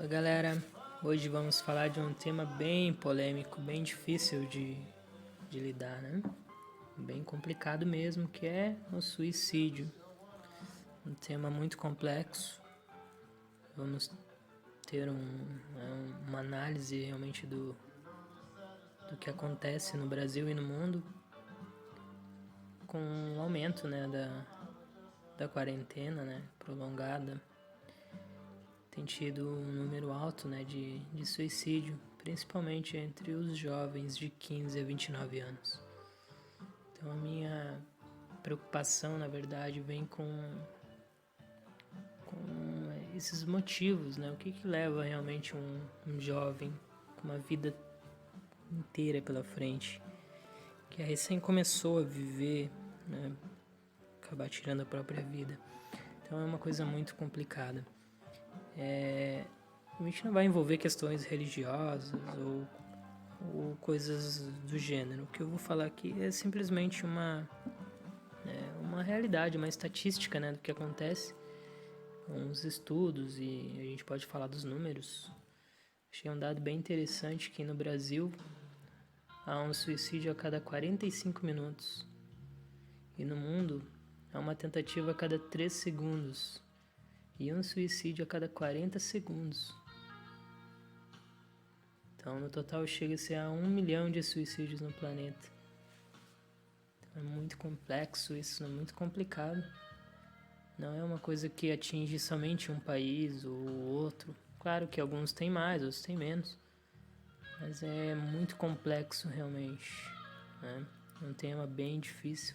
Oi, galera. Hoje vamos falar de um tema bem polêmico, bem difícil de lidar, né? Bem complicado mesmo, que é o suicídio. Um tema muito complexo. Vamos ter uma análise realmente do que acontece no Brasil e no mundo com o aumento, né, da quarentena, né, prolongada. Tem tido um número alto, né, de suicídio, principalmente entre os jovens de 15 a 29 anos. Então a minha preocupação, na verdade, vem com esses motivos, né? O que leva realmente um jovem com uma vida inteira pela frente, que recém começou a viver, né, acabar tirando a própria vida. Então é uma coisa muito complicada. A gente não vai envolver questões religiosas ou coisas do gênero. O que eu vou falar aqui é simplesmente uma realidade, uma estatística, né, do que acontece, uns estudos, e a gente pode falar dos números. Achei um dado bem interessante que no Brasil há um suicídio a cada 45 minutos e no mundo há uma tentativa a cada 3 segundos e um suicídio a cada 40 segundos. Então, no total, chega-se a 1 milhão de suicídios no planeta. Então, é muito complexo isso, é muito complicado. Não é uma coisa que atinge somente um país ou outro. Claro que alguns têm mais, outros têm menos. Mas é muito complexo realmente, né? É um tema bem difícil.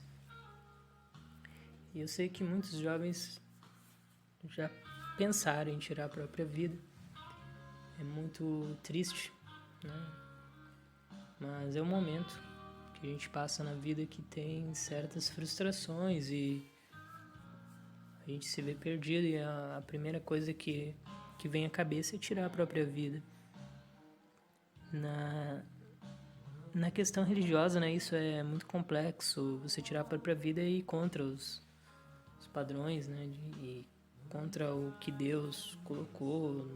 E eu sei que muitos jovens já pensaram em tirar a própria vida. É muito triste, né? Mas é um momento que a gente passa na vida que tem certas frustrações e a gente se vê perdido, e a primeira coisa que vem à cabeça é tirar a própria vida. Na questão religiosa, né, isso é muito complexo, você tirar a própria vida e ir contra os padrões, né, e contra o que Deus colocou,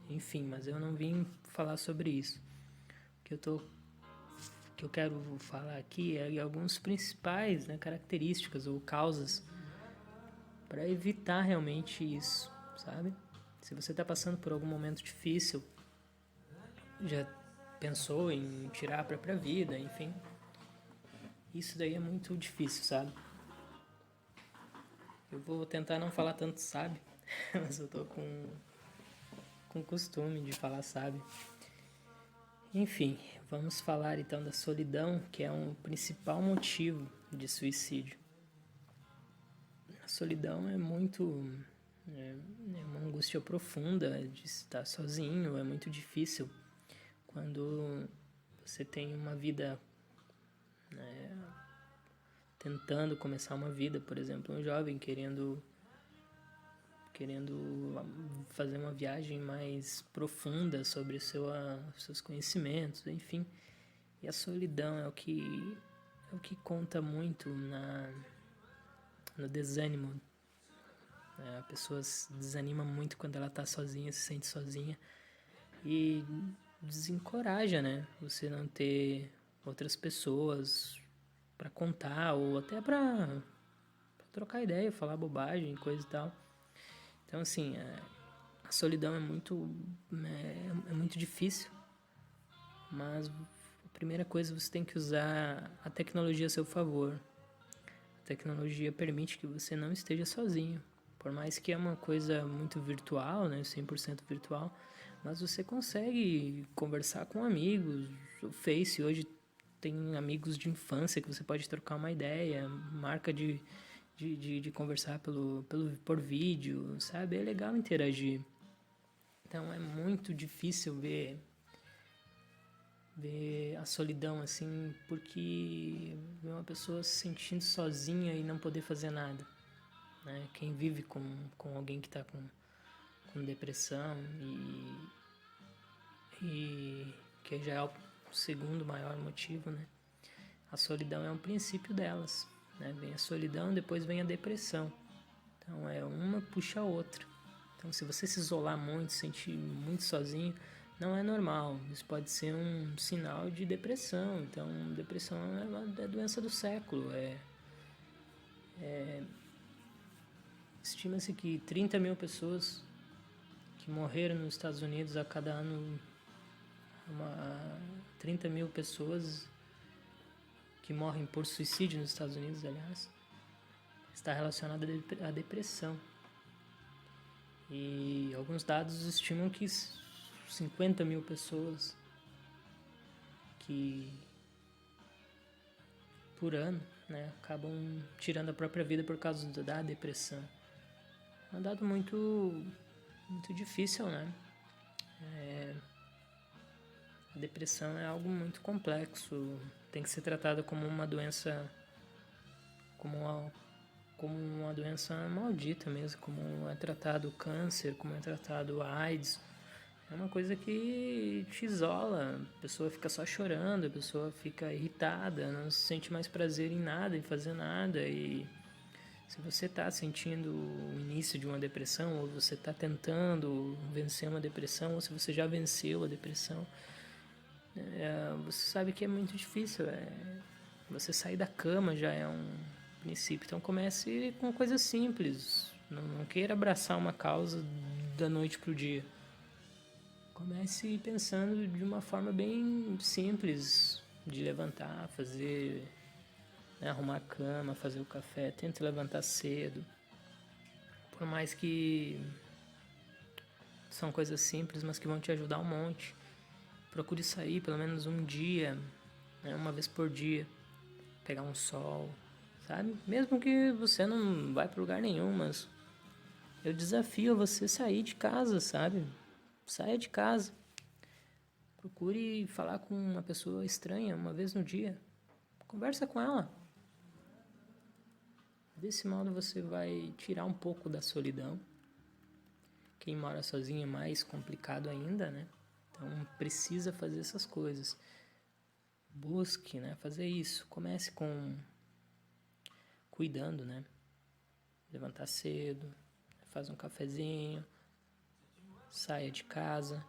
enfim, mas eu não vim falar sobre isso. O que eu quero falar aqui é alguns principais, né, características ou causas para evitar realmente isso, sabe? Se você está passando por algum momento difícil, já pensou em tirar a própria vida, enfim, isso daí é muito difícil, sabe? Eu vou tentar não falar tanto sabe, mas eu tô com costume de falar sabe. Enfim, vamos falar então da solidão, que é um principal motivo de suicídio. A solidão é uma angústia profunda de estar sozinho, é muito difícil quando você tem uma vida, né, tentando começar uma vida, por exemplo, um jovem querendo fazer uma viagem mais profunda sobre seus conhecimentos, enfim. E a solidão é o que conta muito no desânimo. A pessoa se desanima muito quando ela está sozinha, se sente sozinha. E desencoraja, né? Você não ter outras pessoas para contar ou até para trocar ideia, falar bobagem, coisa e tal. Então, assim, a solidão é muito difícil, mas a primeira coisa, você tem que usar a tecnologia a seu favor. A tecnologia permite que você não esteja sozinho, por mais que é uma coisa muito virtual, né, 100% virtual, mas você consegue conversar com amigos. O Face hoje tem amigos de infância que você pode trocar uma ideia, marca de conversar por vídeo, sabe? É legal interagir. Então é muito difícil ver a solidão assim, porque ver uma pessoa se sentindo sozinha e não poder fazer nada, né? Quem vive com alguém que está com depressão e que já é o segundo maior motivo, né? A solidão é um princípio delas, né? Vem a solidão, depois vem a depressão. Então uma puxa a outra. Então, se você se isolar muito, se sentir muito sozinho, não é normal. Isso pode ser um sinal de depressão. Então, depressão é a doença do século. Estima-se que 30 mil pessoas que morreram nos Estados Unidos a cada ano, 30 mil pessoas que morrem por suicídio nos Estados Unidos, aliás, está relacionada à depressão. E alguns dados estimam que 50 mil pessoas que por ano, né, acabam tirando a própria vida por causa da depressão. É um dado muito difícil, né? A depressão é algo muito complexo, tem que ser tratada como uma doença, como uma doença maldita mesmo, como é tratado o câncer, como é tratado a AIDS. É uma coisa que te isola, a pessoa fica só chorando, a pessoa fica irritada, não se sente mais prazer em nada, em fazer nada. E se você está sentindo o início de uma depressão, ou você está tentando vencer uma depressão, ou se você já venceu a depressão, você sabe que é muito difícil. Você sair da cama já é um princípio. Então comece com coisas simples. Não queira abraçar uma causa da noite para o dia. Comece pensando de uma forma bem simples de levantar, fazer, né, arrumar a cama, fazer o café. Tente levantar cedo. Por mais que são coisas simples, mas que vão te ajudar um monte. Procure sair pelo menos um dia, né, uma vez por dia. Pegar um sol, sabe? Mesmo que você não vai para lugar nenhum, mas eu desafio você sair de casa, sabe? Saia de casa. Procure falar com uma pessoa estranha uma vez no dia. Conversa com ela. Desse modo você vai tirar um pouco da solidão. Quem mora sozinho é mais complicado ainda, né? Então precisa fazer essas coisas. Busque, né, fazer isso. Comece com cuidando, né? Levantar cedo, faz um cafezinho, saia de casa.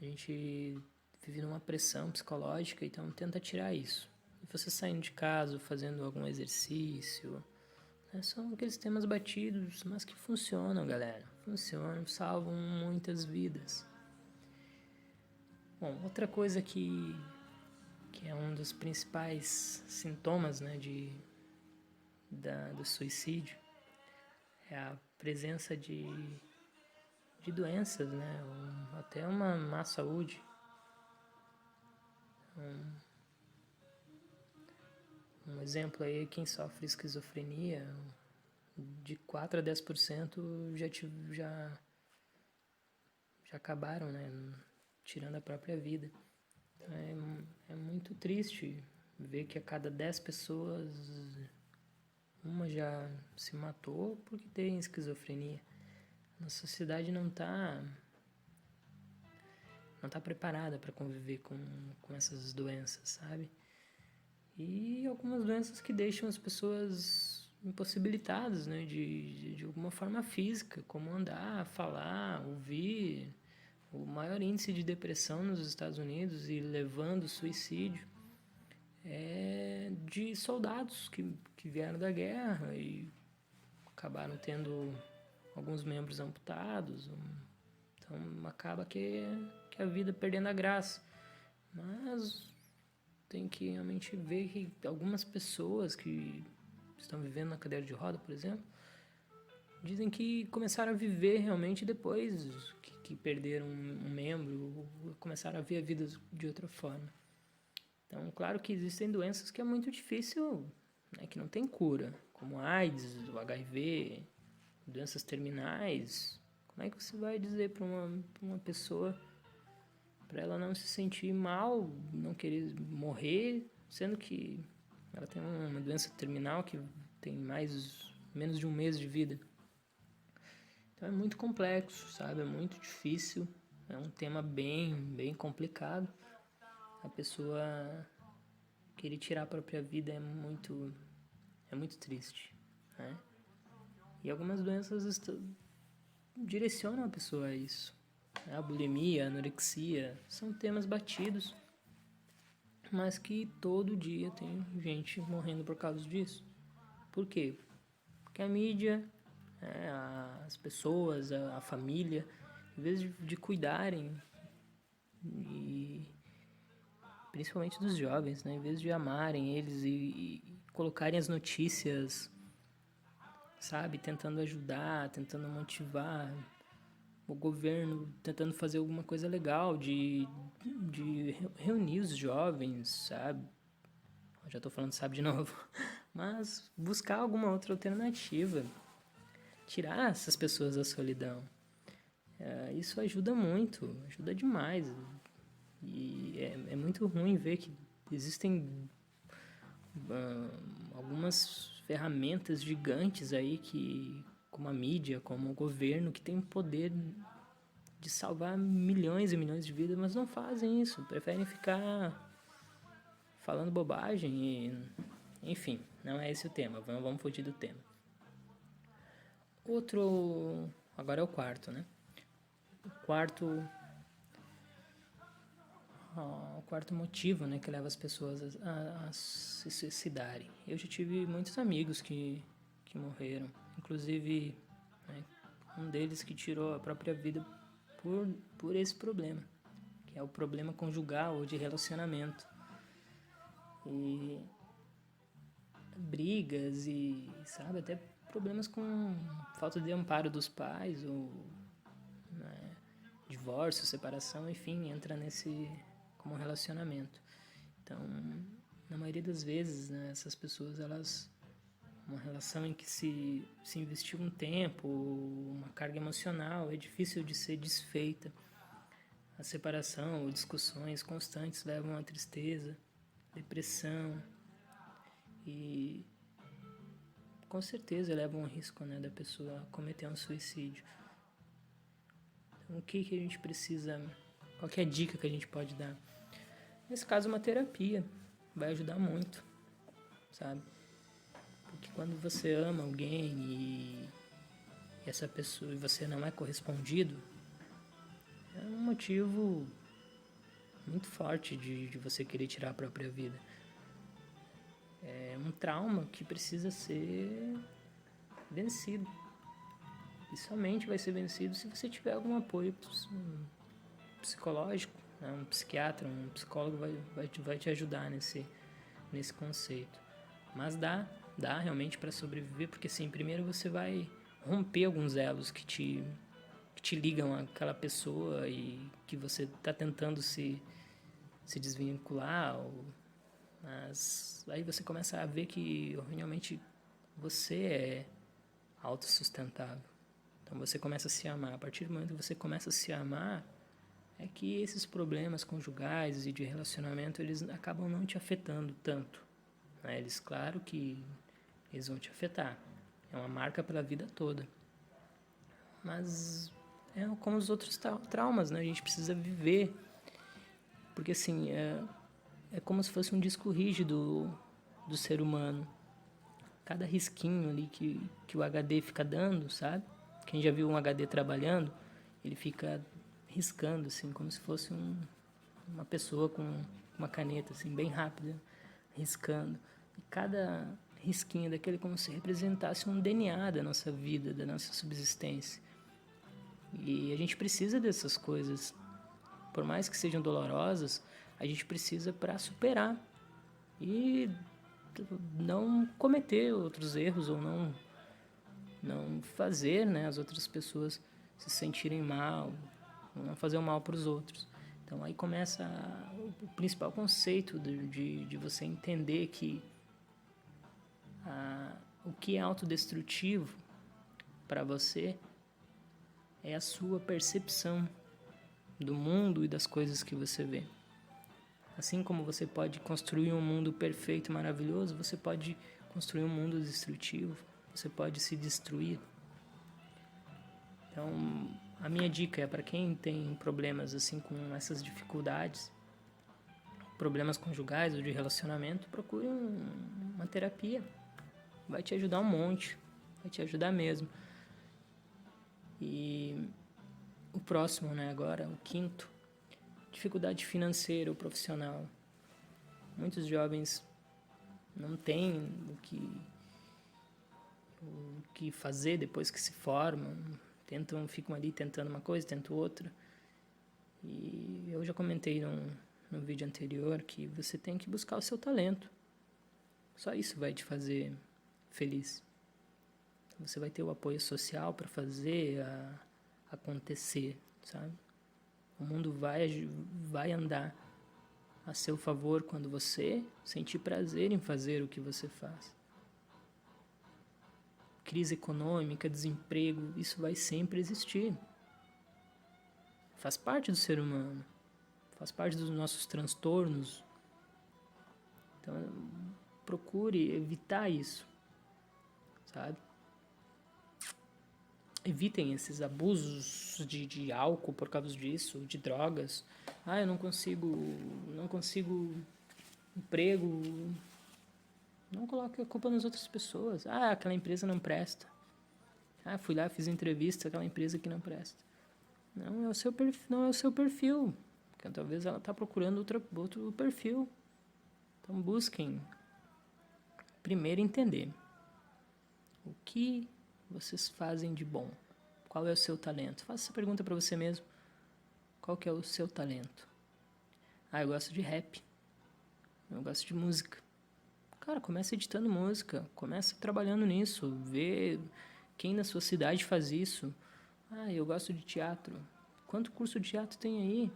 A gente vive numa pressão psicológica, então tenta tirar isso. E você saindo de casa, fazendo algum exercício, né? São aqueles temas batidos, mas que funcionam, galera. Funcionam, salvam muitas vidas. Bom, outra coisa que é um dos principais sintomas, né, do suicídio é a presença de doenças, né, até uma má saúde. Um exemplo aí, quem sofre esquizofrenia, de 4 a 10% já acabaram, né, tirando a própria vida. Então é muito triste ver que a cada 10 pessoas, uma já se matou porque tem esquizofrenia. Nossa sociedade não está preparada para conviver com essas doenças, sabe? E algumas doenças que deixam as pessoas impossibilitadas, né, de alguma forma física, como andar, falar, ouvir. O maior índice de depressão nos Estados Unidos e levando ao suicídio é de soldados que vieram da guerra e acabaram tendo alguns membros amputados. Então acaba que a vida perdendo a graça. Mas tem que realmente ver que algumas pessoas que estão vivendo na cadeira de roda, por exemplo, dizem que começaram a viver realmente depois que perderam um membro, começaram a ver a vida de outra forma. Então, claro que existem doenças que é muito difícil, né, que não tem cura, como a AIDS, o HIV, doenças terminais. Como é que você vai dizer para uma pessoa, para ela não se sentir mal, não querer morrer, sendo que ela tem uma doença terminal que tem menos de um mês de vida? Então é muito complexo, sabe? É muito difícil, é um tema bem complicado. A pessoa querer tirar a própria vida é muito triste, né? E algumas doenças direcionam a pessoa a isso. A bulimia, a anorexia, são temas batidos, mas que todo dia tem gente morrendo por causa disso. Por quê? Porque a mídia, as pessoas, a família, em vez de cuidarem, e principalmente dos jovens, né? Em vez de amarem eles e colocarem as notícias, sabe, tentando ajudar, tentando motivar, o governo tentando fazer alguma coisa legal de reunir os jovens, sabe? Eu já tô falando sabe de novo. Mas buscar alguma outra alternativa. Tirar essas pessoas da solidão. Isso ajuda muito, ajuda demais. E é muito ruim ver que existem algumas ferramentas gigantes aí que, como a mídia, como o governo, que tem o poder de salvar milhões e milhões de vidas, mas não fazem isso, preferem ficar falando bobagem e... Enfim, não é esse o tema, vamos fugir do tema. Agora é o quarto, né? O quarto motivo, né, que leva as pessoas a se suicidarem. Eu já tive muitos amigos que morreram, inclusive, né, um deles que tirou a própria vida por esse problema, que é o problema conjugal ou de relacionamento. E brigas e, sabe, até problemas com falta de amparo dos pais ou, né, divórcio, separação, enfim, entra nesse como relacionamento. Então, na maioria das vezes, né, essas pessoas, elas, uma relação em que se investiu um tempo, uma carga emocional, é difícil de ser desfeita. A separação ou discussões constantes levam a tristeza, depressão e com certeza levam ao risco, né, da pessoa cometer um suicídio. Então, o que a gente precisa, qual que é a dica que a gente pode dar? Nesse caso, uma terapia vai ajudar muito, sabe? Porque quando você ama alguém e essa pessoa e você não é correspondido, é um motivo muito forte de você querer tirar a própria vida. É um trauma que precisa ser vencido. E somente vai ser vencido se você tiver algum apoio psicológico, né? Um psiquiatra, um psicólogo vai te ajudar nesse conceito. Mas dá realmente para sobreviver, porque assim, primeiro você vai romper alguns elos que te ligam àquela pessoa e que você está tentando se desvincular, mas aí você começa a ver que realmente você é autossustentável. Então você começa a se amar. A partir do momento que você começa a se amar, é que esses problemas conjugais e de relacionamento, eles acabam não te afetando tanto. Eles, claro que eles vão te afetar. É uma marca pela vida toda. Mas é como os outros traumas, né? A gente precisa viver. Porque assim, é como se fosse um disco rígido do ser humano. Cada risquinho ali que o HD fica dando, sabe? Quem já viu um HD trabalhando, ele fica riscando, assim, como se fosse uma pessoa com uma caneta, assim, bem rápida, riscando. E cada risquinho daquele é como se representasse um DNA da nossa vida, da nossa subsistência. E a gente precisa dessas coisas. Por mais que sejam dolorosas, a gente precisa para superar e não cometer outros erros ou não fazer, né, as outras pessoas se sentirem mal, não fazer o mal para os outros. Então aí começa o principal conceito de você entender que o que é autodestrutivo para você é a sua percepção do mundo e das coisas que você vê. Assim como você pode construir um mundo perfeito e maravilhoso, você pode construir um mundo destrutivo, você pode se destruir. Então, a minha dica é para quem tem problemas assim com essas dificuldades, problemas conjugais ou de relacionamento, procure uma terapia. Vai te ajudar um monte, vai te ajudar mesmo. E o próximo, né, agora, o quinto, dificuldade financeira ou profissional. Muitos jovens não têm o que fazer depois que se formam, ficam ali tentando uma coisa, tentam outra. E eu já comentei no vídeo anterior que você tem que buscar o seu talento. Só isso vai te fazer feliz. Você vai ter o apoio social para fazer acontecer, sabe? O mundo vai andar a seu favor quando você sentir prazer em fazer o que você faz. Crise econômica, desemprego, isso vai sempre existir. Faz parte do ser humano. Faz parte dos nossos transtornos. Então, procure evitar isso, sabe? Evitem esses abusos de álcool por causa disso, de drogas. Eu não consigo emprego. Não coloque a culpa nas outras pessoas. Aquela empresa não presta. Fui lá, fiz entrevista, aquela empresa que não presta. Não é o seu perfil. Porque talvez ela está procurando outro perfil. Então busquem primeiro entender o que vocês fazem de bom. Qual é o seu talento? Faça essa pergunta para você mesmo. Qual que é o seu talento? Eu gosto de rap. Eu gosto de música. Cara, começa editando música. Começa trabalhando nisso. Vê quem na sua cidade faz isso. Eu gosto de teatro. Quanto curso de teatro tem aí?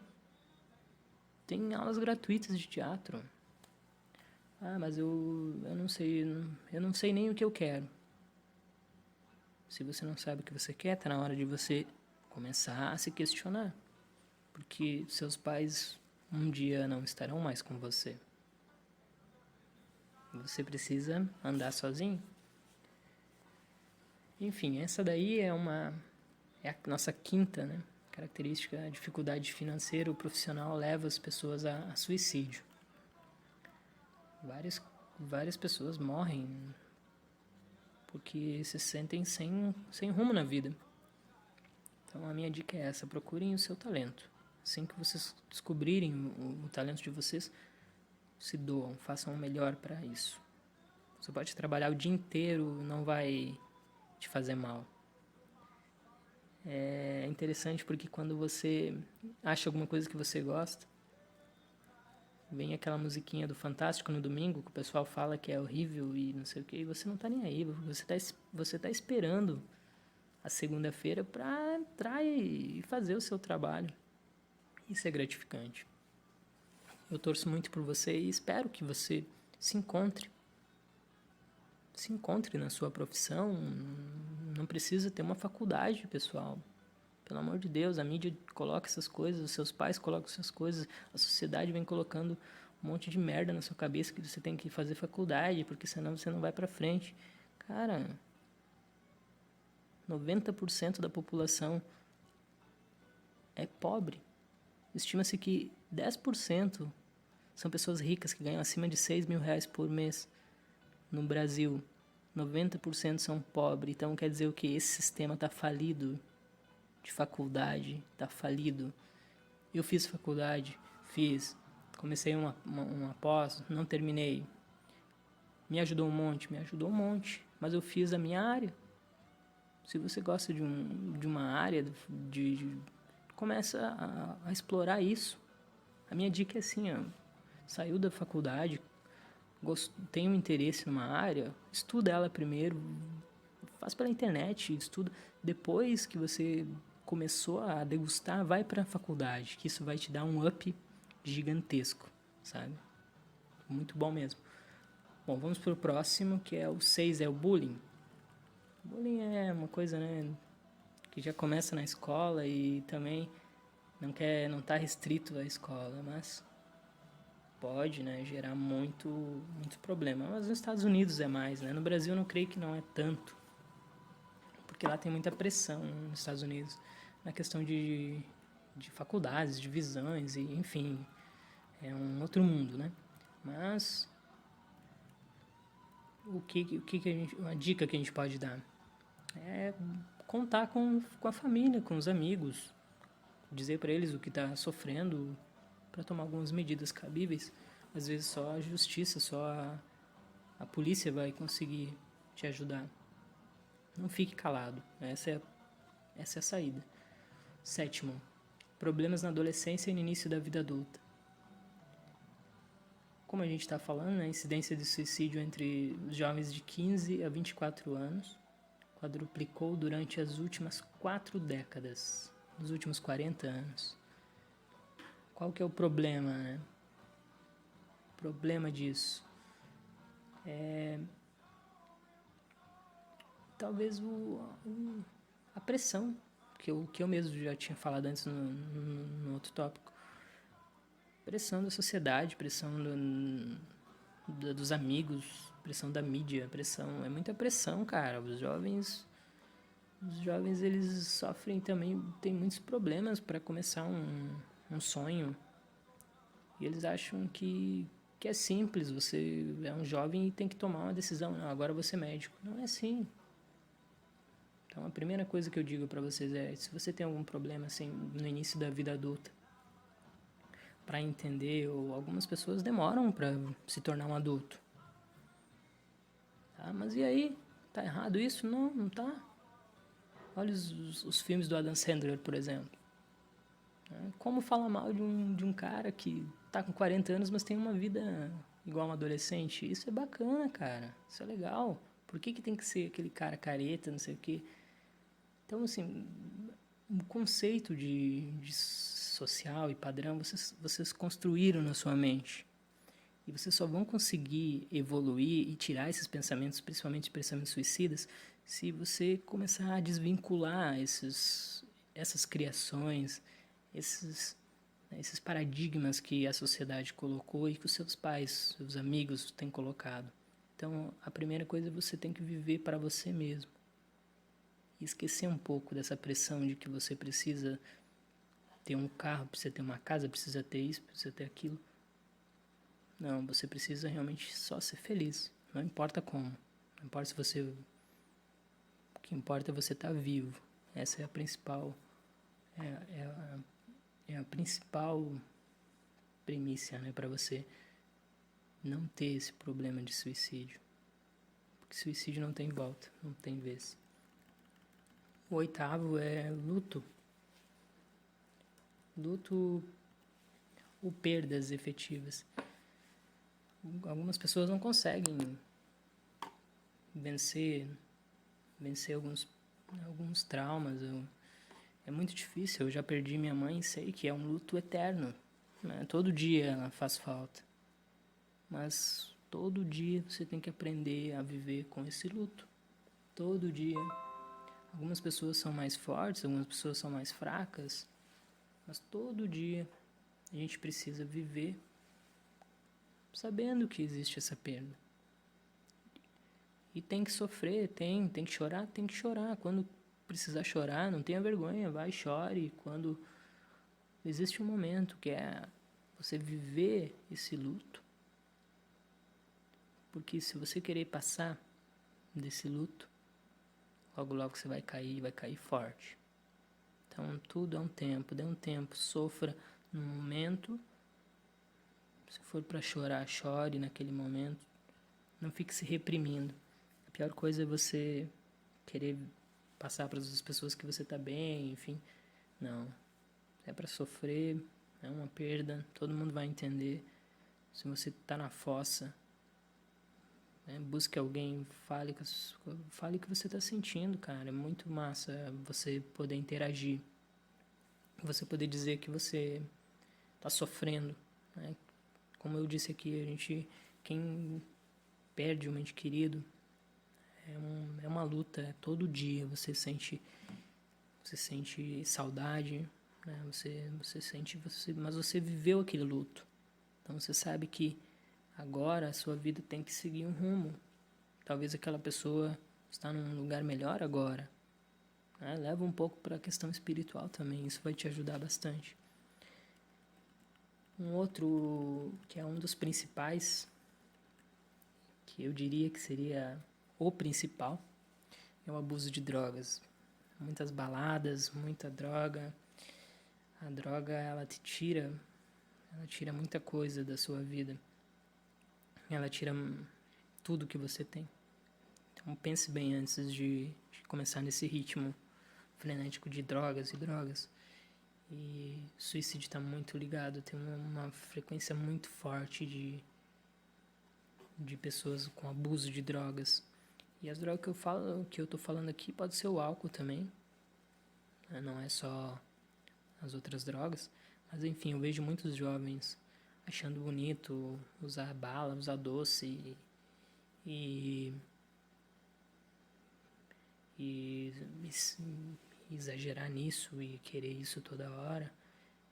Tem aulas gratuitas de teatro. Mas eu não sei nem o que eu quero. Se você não sabe o que você quer, tá na hora de você começar a se questionar. Porque seus pais um dia não estarão mais com você. Você precisa andar sozinho. Enfim, essa daí é a nossa quinta, né, característica. A dificuldade financeira ou profissional leva as pessoas a suicídio. Várias pessoas morrem porque se sentem sem rumo na vida. Então a minha dica é essa: procurem o seu talento. Assim que vocês descobrirem o talento de vocês, se doam, façam o melhor para isso. Você pode trabalhar o dia inteiro, não vai te fazer mal. É interessante porque quando você acha alguma coisa que você gosta, vem aquela musiquinha do Fantástico no domingo, que o pessoal fala que é horrível e não sei o que, e você não tá nem aí, você tá esperando a segunda-feira para entrar e fazer o seu trabalho. Isso é gratificante. Eu torço muito por você e espero que você se encontre. Se encontre na sua profissão. Não precisa ter uma faculdade, pessoal. Pelo amor de Deus, a mídia coloca essas coisas, os seus pais colocam essas coisas, a sociedade vem colocando um monte de merda na sua cabeça que você tem que fazer faculdade, porque senão você não vai pra frente. Cara, 90% da população é pobre. Estima-se que 10% são pessoas ricas que ganham acima de 6 mil reais por mês no Brasil. 90% são pobres. Então quer dizer o que? Esse sistema está falido de faculdade, está falido. Eu fiz faculdade, comecei uma pós, não terminei. Me ajudou um monte, mas eu fiz a minha área. Se você gosta de uma área, começa a explorar isso. A minha dica é assim, saiu da faculdade, tem um interesse numa área, estuda ela primeiro, faz pela internet, estuda. Depois que você começou a degustar, vai para a faculdade, que isso vai te dar um up gigantesco, sabe? Muito bom mesmo. Bom, vamos para o próximo, que é o 6, é o bullying. Bullying é uma coisa, né, que já começa na escola e também não está restrito à escola, mas pode, né, gerar muito problema. Mas nos Estados Unidos é mais, né? No Brasil eu não creio que não é tanto, porque lá tem muita pressão nos Estados Unidos na questão de faculdades, divisões, e enfim, é um outro mundo, né? Mas uma dica que a gente pode dar é contar com a família, com os amigos, dizer para eles o que está sofrendo, para tomar algumas medidas cabíveis. Às vezes só a justiça, só a polícia vai conseguir te ajudar. Não fique calado. Essa é a saída. 7º, problemas na adolescência e no início da vida adulta. Como a gente está falando, a incidência de suicídio entre os jovens de 15 a 24 anos quadruplicou durante as últimas 4 décadas, nos últimos 40 anos. Qual que é o problema, né? O problema disso é talvez a pressão, que eu mesmo já tinha falado antes no outro tópico. Pressão da sociedade, pressão dos amigos, pressão da mídia, é muita pressão, cara. Os jovens eles sofrem também, tem muitos problemas para começar um sonho. E eles acham que é simples, você é um jovem e tem que tomar uma decisão. Não, agora eu vou ser médico. Não é assim. Então a primeira coisa que eu digo para vocês é, se você tem algum problema assim no início da vida adulta, para entender, ou algumas pessoas demoram para se tornar um adulto. Tá? Mas e aí? Tá errado isso? Não, não tá. Olha os filmes do Adam Sandler, por exemplo. Como falar mal de um cara que tá com 40 anos, mas tem uma vida igual um adolescente? Isso é bacana, cara. Isso é legal. Por que tem que ser aquele cara careta, não sei o quê? Então, assim, um conceito de social e padrão vocês construíram na sua mente. E vocês só vão conseguir evoluir e tirar esses pensamentos, principalmente pensamentos suicidas, se você começar a desvincular essas criações, esses paradigmas que a sociedade colocou e que os seus pais, seus amigos têm colocado. Então, a primeira coisa é você tem que viver para você mesmo. E esquecer um pouco dessa pressão de que você precisa ter um carro, precisa ter uma casa, precisa ter isso, precisa ter aquilo. Não, você precisa realmente só ser feliz. Não importa como. Não importa se você... O que importa é você estar vivo. Essa é a principal... É a principal premissa, né, para você não ter esse problema de suicídio. Porque suicídio não tem volta, não tem vez. O 8º é luto. Luto ou perdas efetivas. Algumas pessoas não conseguem vencer alguns traumas. É muito difícil. Eu já perdi minha mãe e sei que é um luto eterno, né? Todo dia ela faz falta. Mas todo dia você tem que aprender a viver com esse luto. Todo dia. Algumas pessoas são mais fortes, algumas pessoas são mais fracas. Mas todo dia a gente precisa viver sabendo que existe essa perda. E tem que sofrer, tem que chorar, tem que chorar. Quando precisar chorar, não tenha vergonha, vai e chore. Quando existe um momento que é você viver esse luto. Porque se você querer passar desse luto, logo logo você vai cair forte. Então tudo é um tempo, dê um tempo, sofra no momento. Se for para chorar, chore naquele momento. Não fique se reprimindo. A pior coisa é você querer passar para as pessoas que você está bem, enfim. Não. É para sofrer, é uma perda, todo mundo vai entender. Se você está na fossa, busque alguém, fale o que você está sentindo, cara. É muito massa você poder interagir. Você poder dizer que você está sofrendo, né? Como eu disse aqui, quem perde um ente querido é uma luta, é todo dia. Você sente saudade, né? Você sente, mas você viveu aquele luto. Então você sabe que agora a sua vida tem que seguir um rumo. Talvez aquela pessoa está num lugar melhor agora, né? Leva um pouco para a questão espiritual também, isso vai te ajudar bastante. Um outro, que é um dos principais, que eu diria que seria o principal, é o abuso de drogas. muitas baladas, muita droga. A droga, ela tira muita coisa da sua vida. Ela tira tudo que você tem. Então pense bem antes de começar nesse ritmo frenético de drogas e drogas. E suicídio está muito ligado, tem uma frequência muito forte de pessoas com abuso de drogas. E as drogas que eu tô falando aqui pode ser o álcool também, né? Não é só as outras drogas, mas enfim, eu vejo muitos jovens achando bonito usar bala, usar doce e exagerar nisso e querer isso toda hora.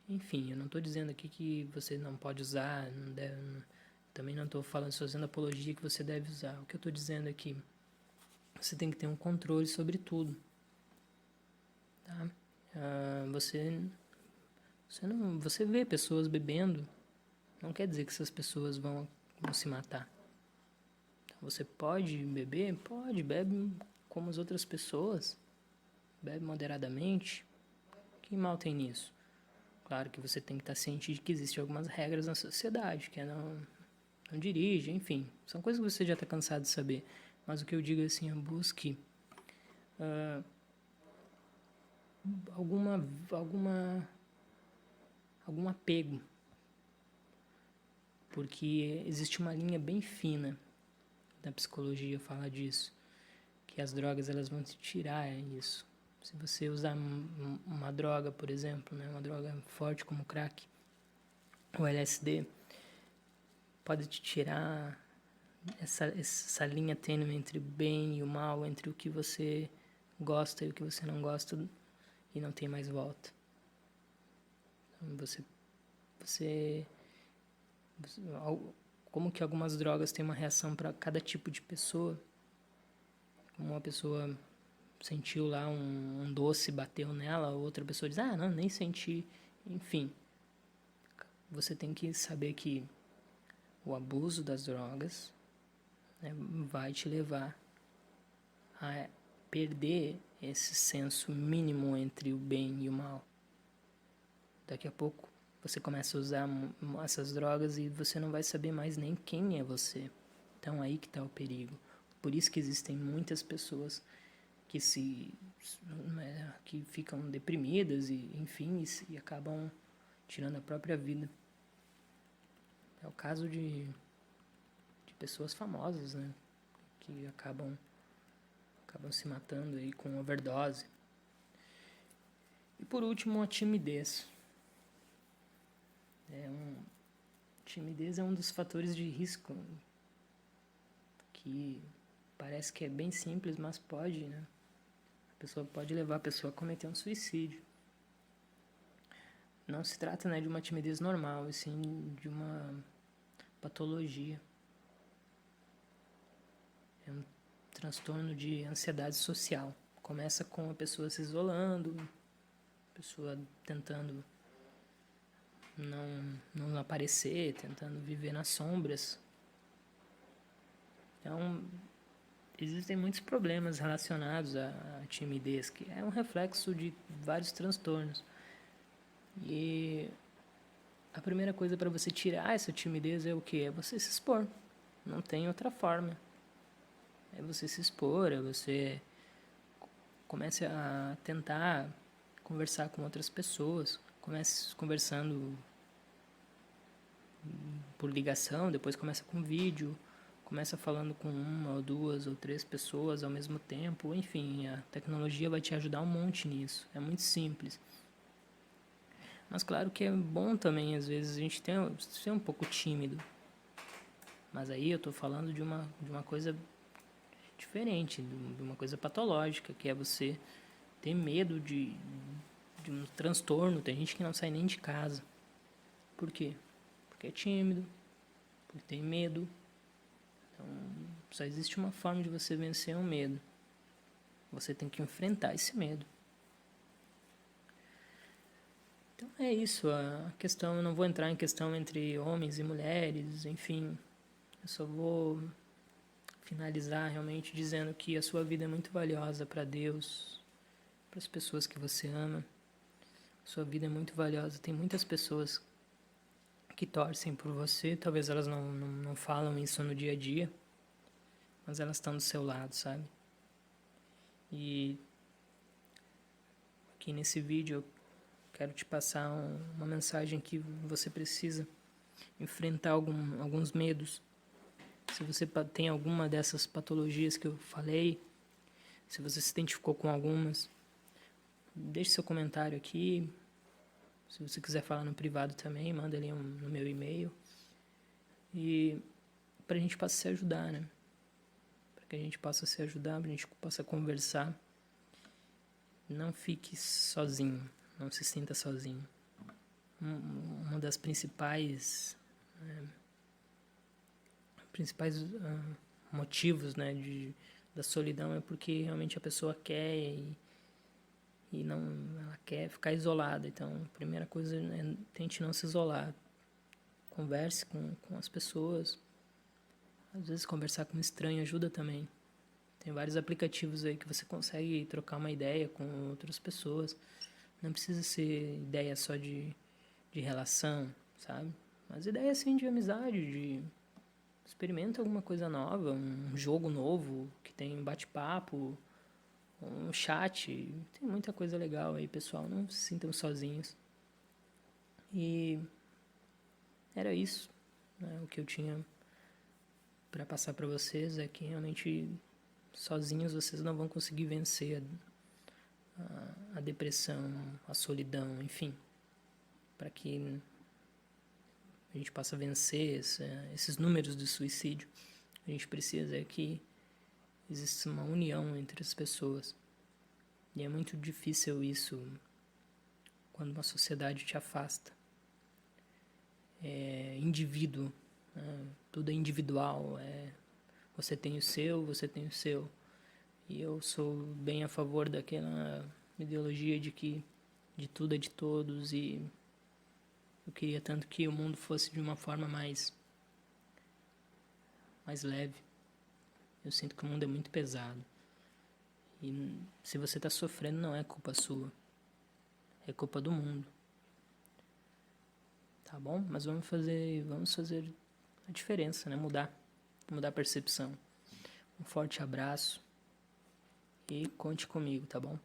Enfim, eu não estou dizendo aqui que você não pode usar, não deve, também não estou fazendo apologia que você deve usar. O que eu estou dizendo é que você tem que ter um controle sobre tudo. Tá? Você vê pessoas bebendo, não quer dizer que essas pessoas vão se matar. Então, você pode beber? Pode, bebe como as outras pessoas, bebe moderadamente. Que mal tem nisso? Claro que você tem que estar ciente de que existem algumas regras na sociedade, que é não dirige, enfim. São coisas que você já está cansado de saber. Mas o que eu digo é assim, busque algum apego. Porque existe uma linha bem fina da psicologia fala disso, que as drogas elas vão te tirar isso. Se você usar uma droga, por exemplo, né, uma droga forte como o crack, o LSD, pode te tirar essa linha tênue entre o bem e o mal, entre o que você gosta e o que você não gosta, e não tem mais volta. Então, como que algumas drogas têm uma reação para cada tipo de pessoa. Como uma pessoa sentiu lá um doce, bateu nela, outra pessoa diz, não, nem senti. Enfim, você tem que saber que o abuso das drogas, né, vai te levar a perder esse senso mínimo entre o bem e o mal. Daqui a pouco você começa a usar essas drogas e você não vai saber mais nem quem é você. Então aí que está o perigo. Por isso que existem muitas pessoas que que ficam deprimidas e enfim, e acabam tirando a própria vida. É o caso de pessoas famosas, né, que acabam se matando aí com overdose. E por último, a timidez. Timidez é um dos fatores de risco que parece que é bem simples, mas pode, né? A pessoa pode levar a pessoa a cometer um suicídio. Não se trata, né, de uma timidez normal, e sim de uma patologia. É um transtorno de ansiedade social. Começa com a pessoa se isolando, a pessoa tentando não aparecer, tentando viver nas sombras. Então, existem muitos problemas relacionados à timidez, que é um reflexo de vários transtornos. E a primeira coisa para você tirar essa timidez é o quê? É você se expor. Não tem outra forma. É você se expor, é você comece a tentar conversar com outras pessoas. Comece conversando por ligação, depois começa com vídeo, começa falando com uma ou duas ou três pessoas ao mesmo tempo. Enfim, a tecnologia vai te ajudar um monte nisso. É muito simples. Mas claro que é bom também, às vezes, a gente ser um pouco tímido. Mas aí eu estou falando de uma coisa diferente, de uma coisa patológica, que é você ter medo de um transtorno. Tem gente que não sai nem de casa. Por quê? Porque é tímido, porque tem medo. Então, só existe uma forma de você vencer o medo. Você tem que enfrentar esse medo. Então é isso, a questão, eu não vou entrar em questão entre homens e mulheres, enfim, eu só vou finalizar realmente dizendo que a sua vida é muito valiosa para Deus, para as pessoas que você ama. Sua vida é muito valiosa. Tem muitas pessoas que torcem por você. Talvez elas não falam isso no dia a dia, mas elas estão do seu lado, sabe? E aqui nesse vídeo eu quero te passar uma mensagem que você precisa enfrentar alguns medos. Se você tem alguma dessas patologias que eu falei, se você se identificou com algumas, deixe seu comentário aqui. Se você quiser falar no privado também, manda ali no meu e-mail. E para a gente possa se ajudar, né? Para que a gente possa se ajudar, para a gente possa conversar. Não fique sozinho, não se sinta sozinho. Uma das principais motivos, né, da solidão é porque realmente a pessoa quer e não, ela quer ficar isolada. Então, a primeira coisa é tente não se isolar. Converse com as pessoas. Às vezes conversar com um estranho ajuda também. Tem vários aplicativos aí que você consegue trocar uma ideia com outras pessoas. Não precisa ser ideia só de relação, sabe? Mas ideia assim de amizade, de experimenta alguma coisa nova, um jogo novo que tem bate-papo, um chat. Tem muita coisa legal aí, pessoal. Não se sintam sozinhos. E era isso, né? O que eu tinha para passar para vocês é que realmente sozinhos vocês não vão conseguir vencer a depressão, a solidão, enfim. Para que a gente possa vencer esses números de suicídio, a gente precisa que exista uma união entre as pessoas. E é muito difícil isso quando uma sociedade te afasta. É indivíduo, né? Tudo é individual. Você tem o seu, você tem o seu. E eu sou bem a favor daquela ideologia de que de tudo é de todos, e eu queria tanto que o mundo fosse de uma forma mais leve. Eu sinto que o mundo é muito pesado. E se você está sofrendo, não é culpa sua. É culpa do mundo. Tá bom? Mas vamos fazer a diferença, né? Mudar a percepção. Um forte abraço e conte comigo, tá bom?